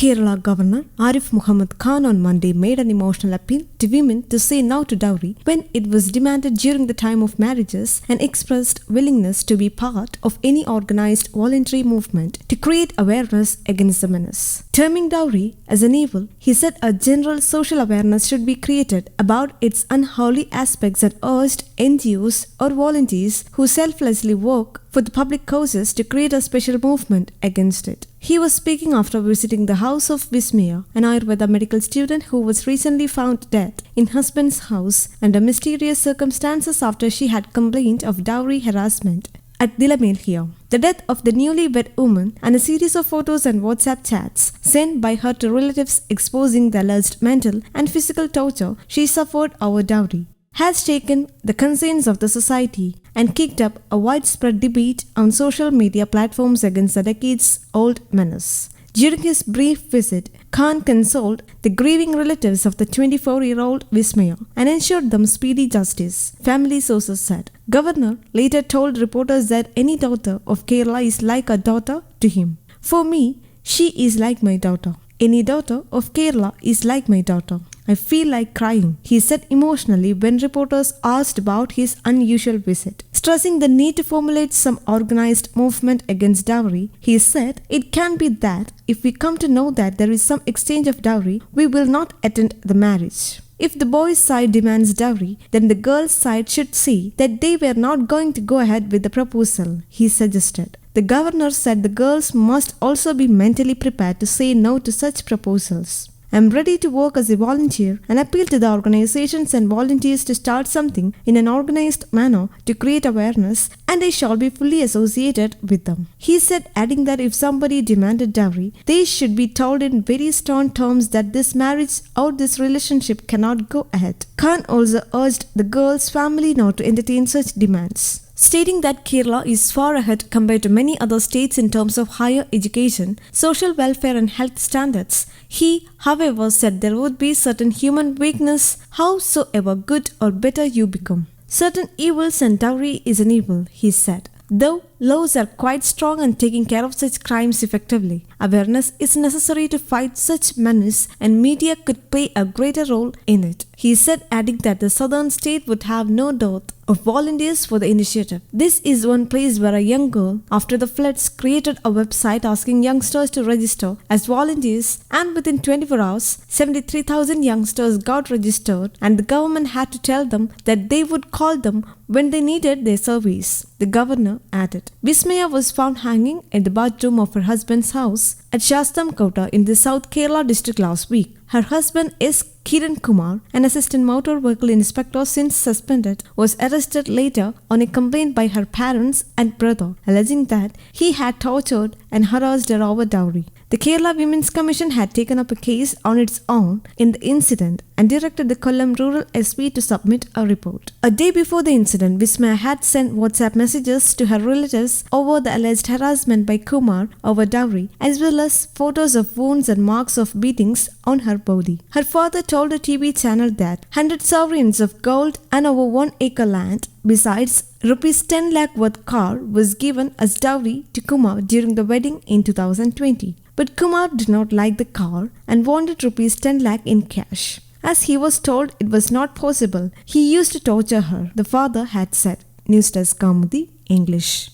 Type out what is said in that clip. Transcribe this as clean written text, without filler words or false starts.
Kerala Governor Arif Muhammed Khan on Monday made an emotional appeal to women to say no to dowry when it was demanded during the time of marriages and expressed willingness to be part of any organized voluntary movement to create awareness against the menace. Terming dowry as an evil, he said a general social awareness should be created about its unholy aspects and urged NGOs or volunteers who selflessly work for the public causes to create a special movement against it. He was speaking after visiting the house of Vismaya, an Ayurveda medical student who was recently found dead in husband's house under mysterious circumstances after she had complained of dowry harassment at Nilamel here. The death of the newlywed woman and a series of photos and WhatsApp chats sent by her to relatives exposing the alleged mental and physical torture she suffered over dowry has taken the concerns of the society and kicked up a widespread debate on social media platforms against the decades-old menace. During his brief visit, Khan consoled the grieving relatives of the 24-year-old Vismaya and ensured them speedy justice, family sources said. Governor later told reporters that any daughter of Kerala is like a daughter to him. For me, she is like my daughter. Any daughter of Kerala is like my daughter. I feel like crying, he said emotionally when reporters asked about his unusual visit. Stressing the need to formulate some organized movement against dowry, he said, "It can be that if we come to know that there is some exchange of dowry, we will not attend the marriage. If the boys' side demands dowry, then the girls' side should see that they were not going to go ahead with the proposal," he suggested. The governor said the girls must also be mentally prepared to say no to such proposals. "I am ready to work as a volunteer and appeal to the organizations and volunteers to start something in an organized manner to create awareness, and I shall be fully associated with them," he said, adding that if somebody demanded dowry, they should be told in very stern terms that this marriage or this relationship cannot go ahead. Khan also urged the girl's family not to entertain such demands, stating that Kerala is far ahead compared to many other states in terms of higher education, social welfare and health standards. He, however, said there would be certain human weakness, howsoever good or better you become. Certain evils and dowry is an evil, he said. Though laws are quite strong and taking care of such crimes effectively, awareness is necessary to fight such menace and media could play a greater role in it, he said, adding that the southern state would have no dearth of volunteers for the initiative. This is one place where a young girl, after the floods, created a website asking youngsters to register as volunteers, and within 24 hours, 73,000 youngsters got registered and the government had to tell them that they would call them when they needed their service, the governor added. Vismaya was found hanging in the bathroom of her husband's house at Shastamkota in the South Kerala district last week. Her husband S. Kiran Kumar, an assistant motor vehicle inspector since suspended, was arrested later on a complaint by her parents and brother, alleging that he had tortured and harassed her over dowry. The Kerala Women's Commission had taken up a case on its own in the incident and directed the Kollam Rural SP to submit a report. A day before the incident, Vismaya had sent WhatsApp messages to her relatives over the alleged harassment by Kumar over dowry, as well as photos of wounds and marks of beatings on her body. Her father told a TV channel that 100 sovereigns of gold and over 1 acre land, besides Rs 10 lakh worth car, was given as dowry to Kumar during the wedding in 2020. But Kumar did not like the car and wanted Rs 10 lakh in cash. As he was told it was not possible, he used to torture her, the father had said. News Desk Kaumudy, English.